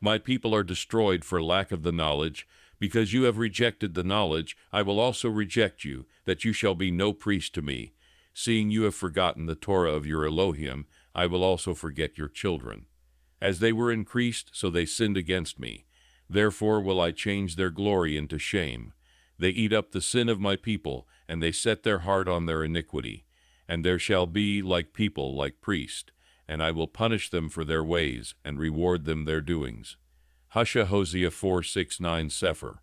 My people are destroyed for lack of the knowledge. Because you have rejected the knowledge, I will also reject you, that you shall be no priest to me. Seeing you have forgotten the Torah of your Elohim, I will also forget your children. As they were increased, so they sinned against me. Therefore will I change their glory into shame. They eat up the sin of my people, and they set their heart on their iniquity. And there shall be like people, like priests, and I will punish them for their ways, and reward them their doings. HUSHA HOSEA 4:6-9 CEPHER.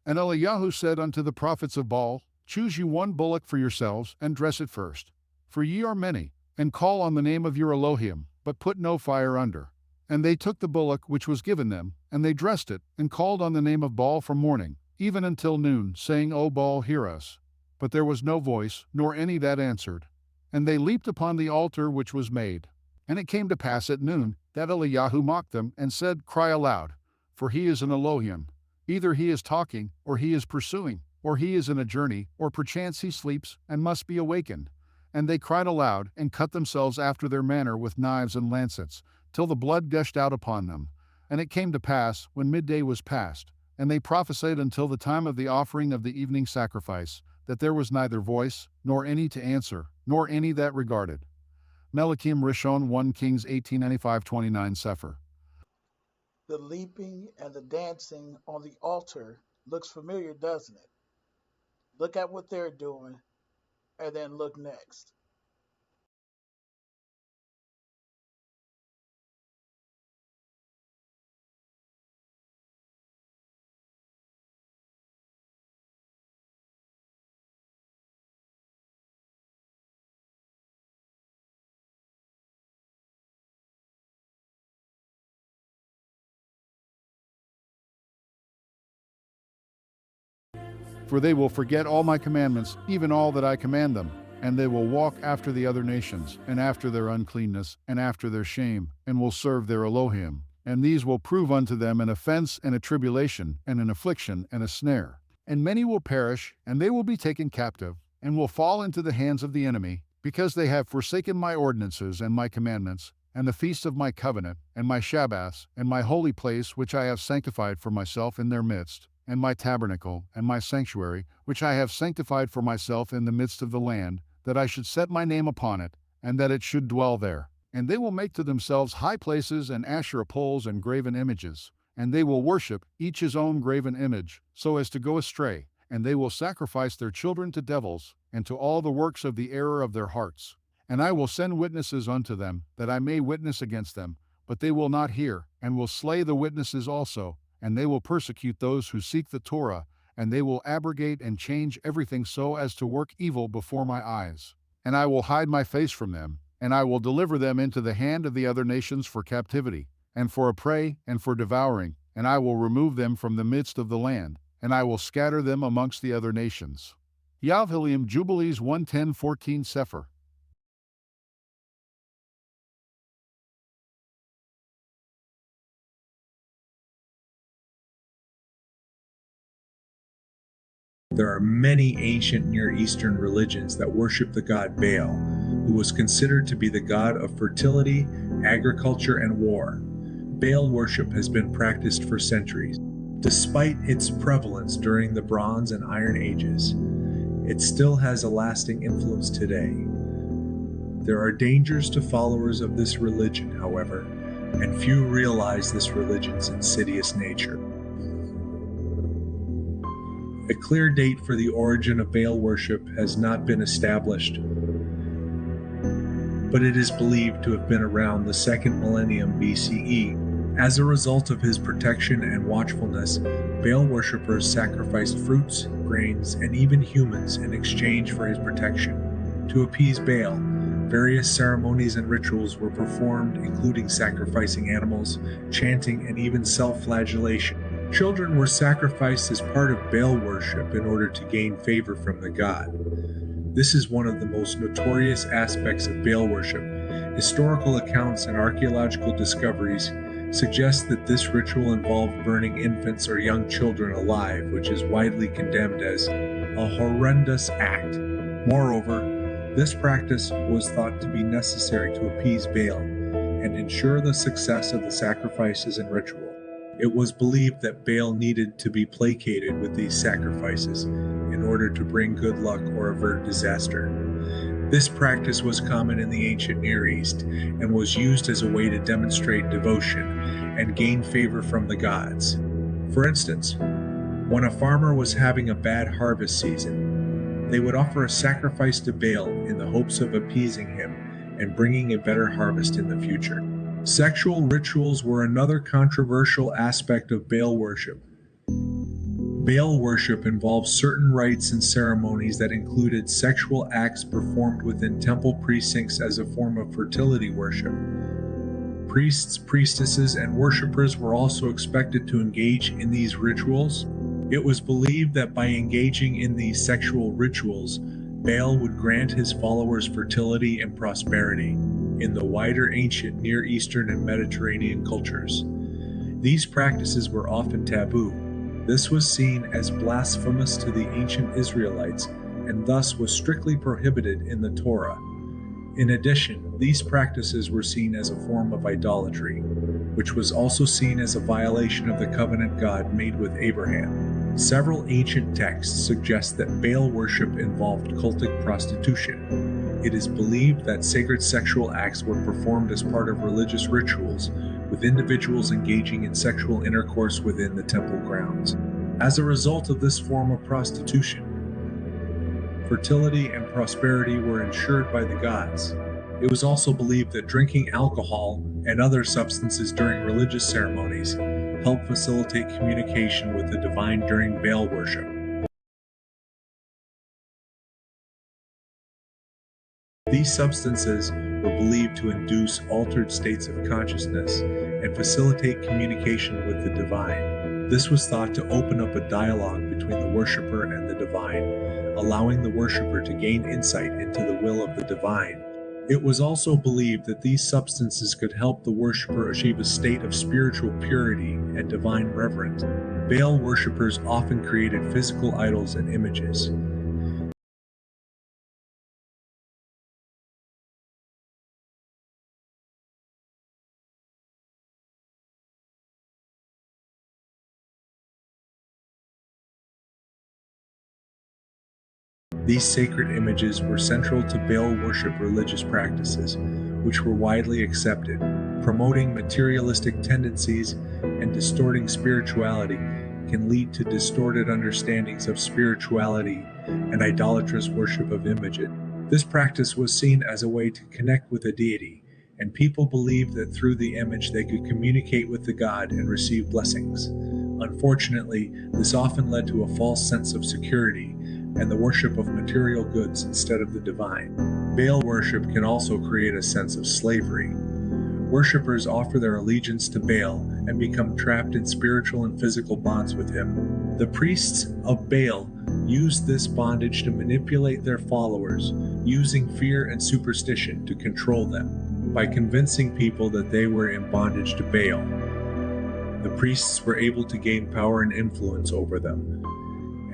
And Eliyahu said unto the prophets of Baal, Choose you one bullock for yourselves, and dress it first. For ye are many, and call on the name of your Elohim, but put no fire under. And they took the bullock which was given them, and they dressed it, and called on the name of Baal from morning, even until noon, saying, O Baal, hear us. But there was no voice, nor any that answered. And they leaped upon the altar which was made. And it came to pass at noon, that Eliyahu mocked them, and said, Cry aloud, for he is an Elohim. Either he is talking, or he is pursuing, or he is in a journey, or perchance he sleeps, and must be awakened. And they cried aloud, and cut themselves after their manner with knives and lancets, till the blood gushed out upon them. And it came to pass, when midday was past, and they prophesied until the time of the offering of the evening sacrifice, that there was neither voice, nor any to answer, nor any that regarded. MELEKIYM RI'SHON 1 Kings 18:95-29 CEPHER. The leaping and the dancing on the altar looks familiar, doesn't it? Look at what they're doing, and then look next. For they will forget all my commandments, even all that I command them, and they will walk after the other nations, and after their uncleanness, and after their shame, and will serve their Elohim. And these will prove unto them an offense and a tribulation, and an affliction and a snare. And many will perish, and they will be taken captive, and will fall into the hands of the enemy, because they have forsaken my ordinances and my commandments, and the feast of my covenant, and my Shabbats, and my holy place which I have sanctified for myself in their midst, and my tabernacle, and my sanctuary, which I have sanctified for myself in the midst of the land, that I should set my name upon it, and that it should dwell there. And they will make to themselves high places and Asherah poles and graven images, and they will worship each his own graven image, so as to go astray, and they will sacrifice their children to devils, and to all the works of the error of their hearts. And I will send witnesses unto them, that I may witness against them, but they will not hear, and will slay the witnesses also, and they will persecute those who seek the Torah, and they will abrogate and change everything so as to work evil before my eyes. And I will hide my face from them, and I will deliver them into the hand of the other nations for captivity, and for a prey, and for devouring, and I will remove them from the midst of the land, and I will scatter them amongst the other nations. YOVHELIYM Jubilees 1:10-14 CEPHER. There are many ancient Near Eastern religions that worship the god Baal, who was considered to be the god of fertility, agriculture, and war. Baal worship has been practiced for centuries. Despite its prevalence during the Bronze and Iron Ages, it still has a lasting influence today. There are dangers to followers of this religion, however, and few realize this religion's insidious nature. A clear date for the origin of Baal worship has not been established, but it is believed to have been around the 2nd millennium BCE. As a result of his protection and watchfulness, Baal worshippers sacrificed fruits, grains, and even humans in exchange for his protection. To appease Baal, various ceremonies and rituals were performed, including sacrificing animals, chanting, and even self-flagellation. Children were sacrificed as part of Baal worship in order to gain favor from the god. This is one of the most notorious aspects of Baal worship. Historical accounts and archaeological discoveries suggest that this ritual involved burning infants or young children alive, which is widely condemned as a horrendous act. Moreover, this practice was thought to be necessary to appease Baal and ensure the success of the sacrifices and ritual. It was believed that Baal needed to be placated with these sacrifices in order to bring good luck or avert disaster. This practice was common in the ancient Near East and was used as a way to demonstrate devotion and gain favor from the gods. For instance, when a farmer was having a bad harvest season, they would offer a sacrifice to Baal in the hopes of appeasing him and bringing a better harvest in the future. Sexual rituals were another controversial aspect of Baal worship. Baal worship involved certain rites and ceremonies that included sexual acts performed within temple precincts as a form of fertility worship. Priests, priestesses, and worshippers were also expected to engage in these rituals. It was believed that by engaging in these sexual rituals, Baal would grant his followers fertility and prosperity in the wider ancient Near Eastern and Mediterranean cultures. These practices were often taboo. This was seen as blasphemous to the ancient Israelites and thus was strictly prohibited in the Torah. In addition, these practices were seen as a form of idolatry, which was also seen as a violation of the covenant God made with Abraham. Several ancient texts suggest that Baal worship involved cultic prostitution. It is believed that sacred sexual acts were performed as part of religious rituals, with individuals engaging in sexual intercourse within the temple grounds. As a result of this form of prostitution, fertility and prosperity were ensured by the gods. It was also believed that drinking alcohol and other substances during religious ceremonies helped facilitate communication with the divine during Baal worship. These substances were believed to induce altered states of consciousness and facilitate communication with the divine. This was thought to open up a dialogue between the worshiper and the divine, allowing the worshiper to gain insight into the will of the divine. It was also believed that these substances could help the worshiper achieve a state of spiritual purity and divine reverence. Baal worshippers often created physical idols and images. These sacred images were central to Baal worship religious practices, which were widely accepted. Promoting materialistic tendencies and distorting spirituality can lead to distorted understandings of spirituality and idolatrous worship of images. This practice was seen as a way to connect with a deity, and people believed that through the image they could communicate with the god and receive blessings. Unfortunately, this often led to a false sense of security and the worship of material goods instead of the divine. Baal worship can also create a sense of slavery. Worshippers offer their allegiance to Baal and become trapped in spiritual and physical bonds with him. The priests of Baal used this bondage to manipulate their followers, using fear and superstition to control them. By convincing people that they were in bondage to Baal, the priests were able to gain power and influence over them,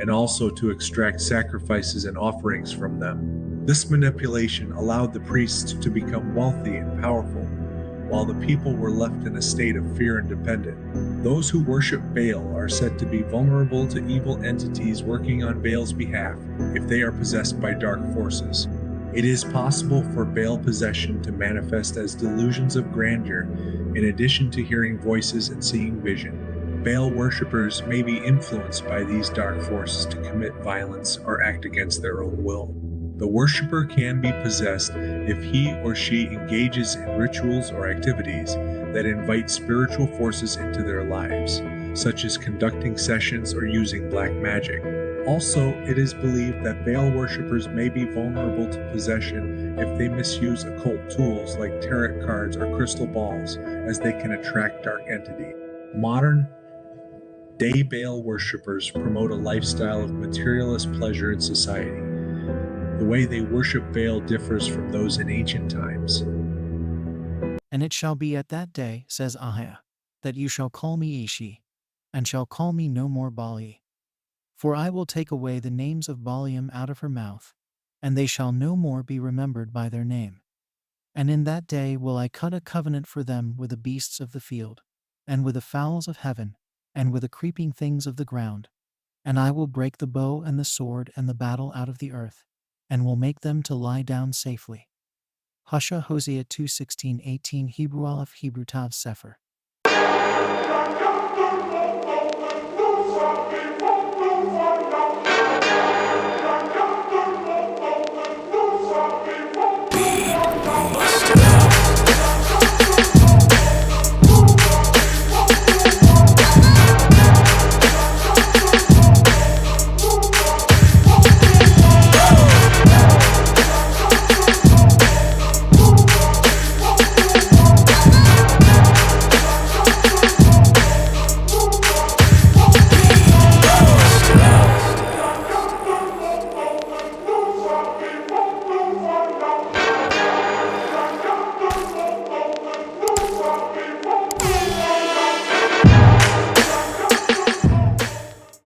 and also to extract sacrifices and offerings from them. This manipulation allowed the priests to become wealthy and powerful, while the people were left in a state of fear and dependent. Those who worship Baal are said to be vulnerable to evil entities working on Baal's behalf if they are possessed by dark forces. It is possible for Baal possession to manifest as delusions of grandeur, in addition to hearing voices and seeing vision. Baal worshippers may be influenced by these dark forces to commit violence or act against their own will. The worshipper can be possessed if he or she engages in rituals or activities that invite spiritual forces into their lives, such as conducting sessions or using black magic. Also, it is believed that Baal worshippers may be vulnerable to possession if they misuse occult tools like tarot cards or crystal balls, as they can attract dark entities. Modern day Baal worshippers promote a lifestyle of materialist pleasure in society. The way they worship Baal differs from those in ancient times. And it shall be at that day, says HUSHA, that you shall call me Ishi, and shall call me no more Baali. For I will take away the names of Baalim out of her mouth, and they shall no more be remembered by their name. And in that day will I cut a covenant for them with the beasts of the field. and with the fowls of heaven, and with the creeping things of the ground. And I will break the bow and the sword and the battle out of the earth, and will make them to lie down safely. HUSHA, Hosea 2:16-18, Hebrew Aleph, Hebrew Tav, CEPHER.